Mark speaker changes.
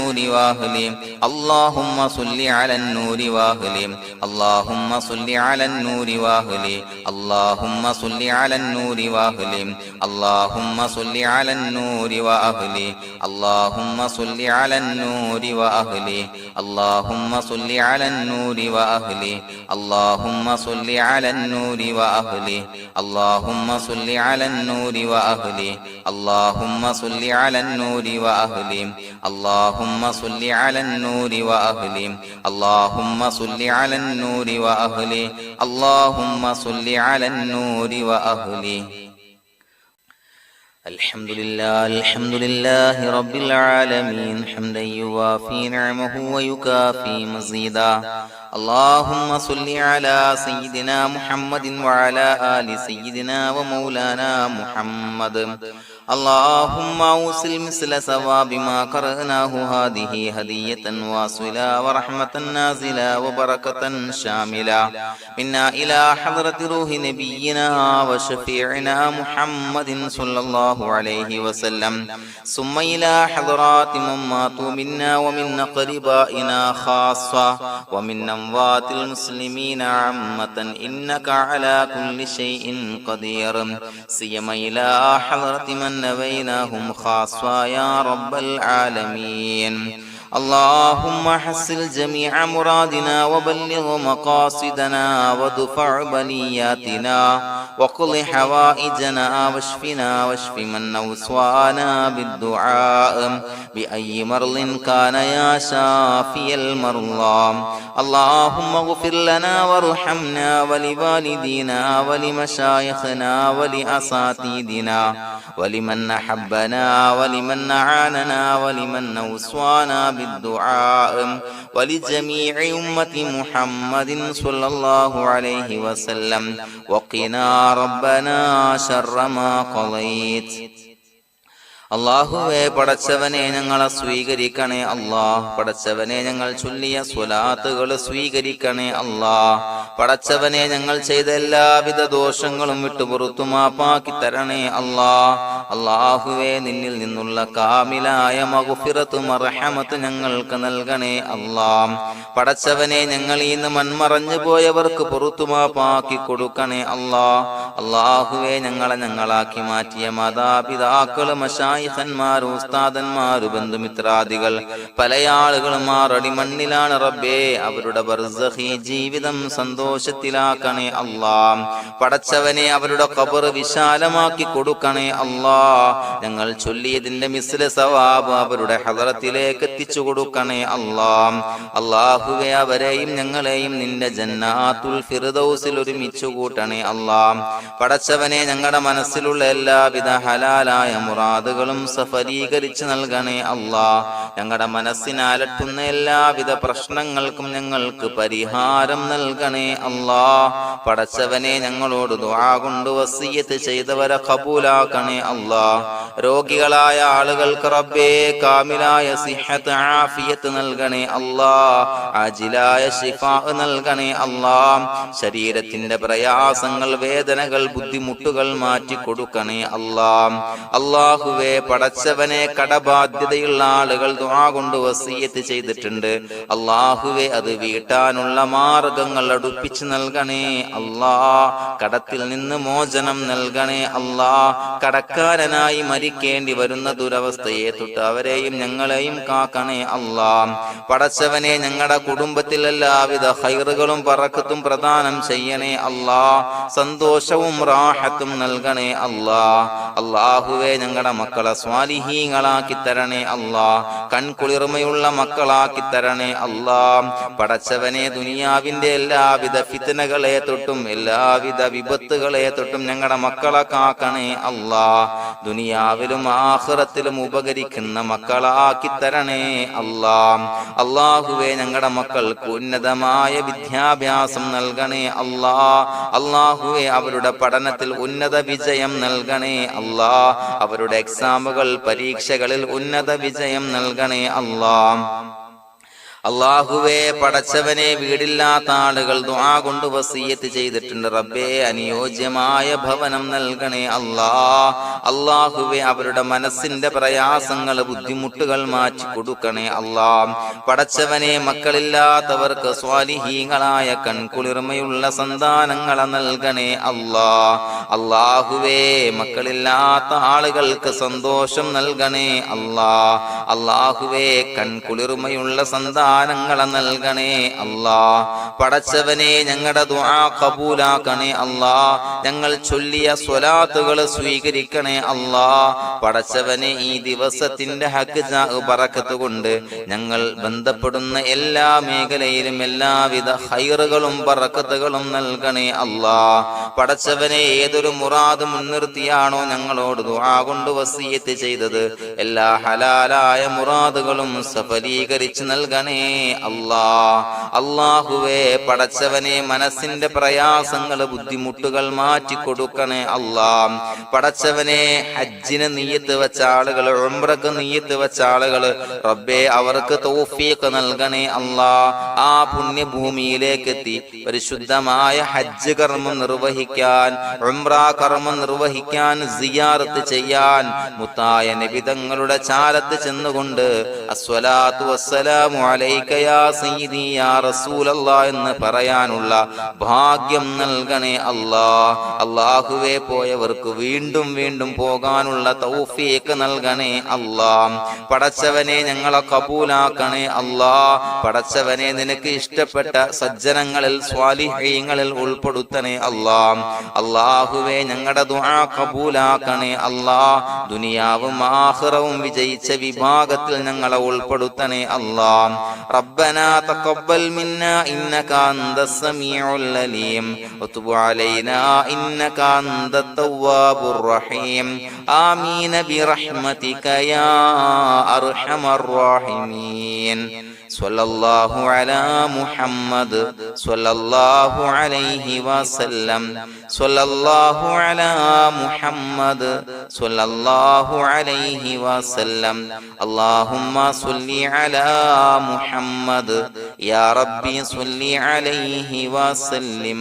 Speaker 1: النور وأهله اللهم صل على النور وأهله اللهم صل على النور وأهله اللهم صل على النور وأهله اللهم صل على النور وأهله اللهم صل على النور وأهله اللهم صل على النور وأهله اللهم صل على النور وأهله اللهم صل على النور وأهله اللهم صل على النور وأهله اللهم صل على النور وأهله اللهم صل على النور وأهله اللهم صل على النور وأهله الحمد لله رب العالمين حمدا يوافي نعمه ويكافي مزيدا اللهم صل على سيدنا محمد وعلى آل سيدنا ومولانا محمد اللهم أوصل مثل ثواب ما قرأناه هذه هدية واصلة ورحمة نازلة وبركة شاملة منا إلى حضرة روح نبينا وشفيعنا محمد صلى الله عليه وسلم ثم إلى حضرات من ماتوا منا ومن أقربائنا خاصة ومن أموات المسلمين عامة إنك على كل شيء قدير سيما إلى حضرة من نبيناهم خاصة يا رب العالمين اللهم حصل جميع مرادنا وبلغ مقاصدنا ودفع بلياتنا وقض حوائجنا واشفنا واشف من أوصانا بالدعاء بأي مرض كان يا شافي المرضى اللهم اغفر لنا وارحمنا ولوالدينا ولمشايخنا ولأساتذتنا ولمن أحبنا ولمن أعاننا ولمن أوصانا بالدعاء ولجميع أمة محمد صلى الله عليه وسلم وقنا ربنا شر ما قضيت അല്ലാഹുവേ പടച്ചവനെ ഞങ്ങളെ സ്വീകരിക്കണേ അല്ലാഹ് പടച്ചവനെ ഞങ്ങൾ ചൊല്ലിയ സ്വലാത്തുകൾ സ്വീകരിക്കണേ അല്ലാഹ് പടച്ചവനെ ഞങ്ങൾ ചെയ്ത എല്ലാവിധ ദോഷങ്ങളും വിട്ടുപുറത്തു മാപ്പാക്കി തരണേ അല്ലാഹ് അല്ലാഹുവേ നിന്നിൽ നിന്നുള്ള കാമിലായ മഗ്ഫിറത്തും റഹ്മത്തും ഞങ്ങൾക്ക് നൽകണേ അല്ലാഹ് പടച്ചവനെ ഞങ്ങൾ ഇന്ന് മൺമറഞ്ഞു പോയവർക്ക് പുറത്തു മാപ്പാക്കി കൊടുക്കണേ അല്ലാഹ് അല്ലാഹുവേ ഞങ്ങളാക്കി മാറ്റിയ മാതാപിതാക്കളും ഖന്മാർ ഉസ്താദന്മാർ ബന്ധുമിത്രാദികൾ പല ആളുകളും ആറടി മണ്ണിലാണ് റബ്ബേ അവരുടെ ബർസഖി ജീവിതം സന്തോഷത്തിലാക്കണേ അല്ലാഹ് പടച്ചവനെ അവരുടെ ഖബർ വിശാലമാക്കി കൊടുക്കണേ അല്ലാഹ് ഞങ്ങൾ ചൊല്ലിയതിന്റെ മിസ്ല സവാബ് അവരുടെ ഹദറത്തിലേക്ക് എത്തിച്ചു കൊടുക്കണേ അല്ലാഹ് അല്ലാഹുവേ അവരെയും ഞങ്ങളെയും നിന്റെ ജന്നാത്തുൽ ഫിർദൗസിൽ ഒരുമിച്ചു കൂട്ടണേ അല്ലാഹ് പടച്ചവനെ ഞങ്ങളുടെ മനസ്സിലുള്ള എല്ലാവിധ ഹലാലായ മുറാദുകളും സഫലീകരിച്ച് നൽകണേ അല്ലാഹ് ഞങ്ങളുടെ മനസ്സിനെ അലട്ടുന്ന എല്ലാവിധ പ്രശ്നങ്ങൾക്കും ഞങ്ങൾക്ക് പരിഹാരം നൽകണേ അല്ലാഹ് പടച്ചവനെ ഞങ്ങളോട് ദുആ കൊണ്ട് വസിയ്യത്ത് ചെയ്തവരെ ഖബൂലാക്കണേ അല്ലാഹ് രോഗികളായ ആളുകൾക്ക് റബ്ബേ കാമിലായ സിഹത്ത് ആഫിയത്ത് നൽകണേ അല്ലാഹ് ആജിലായ ശിഫാ നൽകണേ അല്ലാഹ് ശരീരത്തിന്റെ പ്രയാസങ്ങൾ വേദനകൾ ബുദ്ധിമുട്ടുകൾ മാറ്റി കൊടുക്കണേ അല്ലാഹ് അല്ലാഹുവേ പടച്ചവനെ കടബാധ്യതയുള്ള ആളുകൾ ദുആ കൊണ്ട് വസിയ്യത്ത് ചെയ്തിട്ടുണ്ട് അല്ലാഹുവേ അത് വീട്ടാനുള്ള മാർഗങ്ങൾ അടുപ്പിച്ച് നൽകണേ അല്ലാഹ് കടത്തിൽ നിന്ന് മോചനം നൽകണേ അല്ലാഹ് കടക്കാരനായി മരിക്കേണ്ടി വരുന്ന ദുരവസ്ഥയെ തൊട്ട് അവരെയും ഞങ്ങളെയും കാക്കണേ അല്ലാഹ് പടച്ചവനെ ഞങ്ങളുടെ കുടുംബത്തിൽ എല്ലാവിധ ഖൈറുകളും ബറക്കത്തും പ്രദാനം ചെയ്യണേ അല്ലാഹ് സന്തോഷവും റാഹത്തും നൽകണേ അല്ലാഹ് അല്ലാഹുവേ ഞങ്ങളുടെ മക്കളെ സ്വാലിഹീങ്ങളാക്കി തരണേ അല്ലാഹ് കൺകുളിർമയുള്ള മക്കളാക്കി തരണേ അല്ലാഹ് പടച്ചവനെ ദുനിയാവിന്റെ എല്ലാവിധ ഫിത്നകളെ തൊട്ടും എല്ലാവിധ വിപത്തുകളെ തൊട്ടും ഞങ്ങളുടെ മക്കളെ കാക്കണേ അല്ലാഹ് ദുനിയാവിലും ആഖിറത്തിലും ഉപകരിക്കുന്ന മക്കളാക്കി തരണേ അല്ലാഹ് അല്ലാഹുവേ ഞങ്ങളുടെ മക്കൾക്ക് ഉന്നതമായ വിദ്യാഭ്യാസം നൽകണേ അല്ലാഹ് അല്ലാഹുവേ അവരുടെ പഠനത്തിൽ ഉന്നത വിജയം നൽകണേ അല്ലാഹ് അവരുടെ എക്സാമുകൾ പരീക്ഷകളിൽ ഉന്നത വിജയം നൽകണേ അല്ലാഹ് അല്ലാഹുവേ, പടച്ചവനെ, വീടില്ലാത്ത ആളുകൾ ദുആ കൊണ്ട് വസിയ്യത്ത് ചെയ്തിട്ടുണ്ട്. റബ്ബേ, അനുയോജ്യമായ ഭവനം നൽകണേ അല്ലാ. അല്ലാഹുവേ, അവരുടെ മനസ്സിന്റെ പ്രയാസങ്ങൾ, ബുദ്ധിമുട്ടുകൾ മാറ്റി കൊടുക്കണേ അല്ലാ. പടച്ചവനെ, മക്കളില്ലാത്തവർക്ക് സ്വാലിഹീങ്ങളായ കൺകുളിർമയുള്ള സന്താനങ്ങളെ നൽകണേ അല്ലാ. അല്ലാഹുവേ, മക്കളില്ലാത്ത ആളുകൾക്ക് സന്തോഷം നൽകണേ അല്ലാ. അല്ലാഹുവേ, കൺകുളിർമയുള്ള സന്താനങ്ങളെ നൽകണേ അല്ലാ. പടച്ചവനെ, ഞങ്ങളുടെ ദുആ ഖബൂലാക്കണേ അല്ലാ. ഞങ്ങൾ ചൊല്ലിയ സ്വലാത്തുകൾ സ്വീകരിക്കണേ അല്ലാ. പടച്ചവനെ, ഈ ദിവസത്തിന്റെ ഹക്ക് ബറക്കത്ത് കൊണ്ട് ഞങ്ങൾ ബന്ധപ്പെടുന്ന എല്ലാ മേഖലയിലും എല്ലാവിധ ഖൈറുകളും ബറക്കത്തുകളും നൽകണേ അല്ലാ. പടച്ചവനെ, ഏതൊരു മുറാദ് മുൻനിർത്തിയാണോ ഞങ്ങളോട് ദുആ കൊണ്ട് വസിയ്യത്ത് ചെയ്തത്, എല്ലാ ഹലാലായ മുറാദുകളും സഫലീകരിച്ച് നൽകണേ അല്ലാ. അല്ലാഹുവേ, പടച്ചവനെ, മനസ്സിന്റെ പ്രയാസങ്ങൾ, ബുദ്ധിമുട്ടുകൾ മാറ്റി കൊടുക്കണേ അല്ലാ. പടച്ചവനെ, ഹജ്ജിന് നിയ്യത്ത് വെച്ച ആളുകൾ, ഉംറക്ക് നിയ്യത്ത് വെച്ച ആളുകൾ, റബ്ബേ, അവർക്ക് തൗഫീഖ് നൽകണേ അല്ലാ. ആ പുണ്യഭൂമിയിലേക്ക് എത്തി പരിശുദ്ധമായ ഹജ്ജ് കർമ്മം നിർവഹിക്കാൻ, ഉംറ കർമ്മം നിർവഹിക്കാൻ, സിയാറത്ത് ചെയ്യാൻ, മുത്തായ നബി തങ്ങളുടെ ചാരത്ത് ചെന്നുകൊണ്ട് അസ്സലാത്തു വസ്സലാമു അലൈക യാ സയ്യിദി യാ റസൂലല്ലാഹ് എന്ന് പറയാനുള്ള ഭാഗ്യം നൽകണേ അല്ലാ. അല്ലാഹുവേ, പോയവർക്ക് വീണ്ടും വീണ്ടും പോകാനുള്ള തൗഫീഖ് നൽകണേ അല്ലാ. പടച്ചവനെ, ഞങ്ങളെ കബൂലാക്കണേ അല്ലാ. പടച്ചവനെ, നിനക്ക് ഇഷ്ടപ്പെട്ട സജ്ജനങ്ങളിൽ, സ്വാലിഹീങ്ങളിൽ ഉൾപ്പെടുത്തണേ അല്ലാ. അല്ലാഹുവേ, ഞങ്ങളുടെ ദുആ കബൂലാക്കണേ അല്ലാ. ദുനിയാവും ആഖിറവും വിജയിച്ച വിഭാഗത്തിൽ ഞങ്ങളെ ഉൾപ്പെടുത്തണേ അല്ലാ. റബ്ബനാ തഖബ്ബൽ മിന്നാ ഇന്നക അൻതസ് സമീഉൽ അലീം വതുബ് അലൈനാ ഇന്നക അൻതത് തവ്വാബുർ റഹീം. ആമീൻ ബിറഹ്മതിക യാ അർഹമർ റഹീമീൻ. സ്വല്ലല്ലാഹു അലാ മുഹമ്മദ് സ്വല്ലല്ലാഹു അലൈഹി വസല്ലം. സ്വല്ലല്ലാഹു അലാ മുഹമ്മദ് സ്വല്ലല്ലാഹു അലൈഹി വസല്ലം. അല്ലാഹുമ്മ സ്വല്ലി അലാ മുഹമ്മദ് യാ റബ്ബി സ്വല്ലി അലൈഹി വസല്ലം.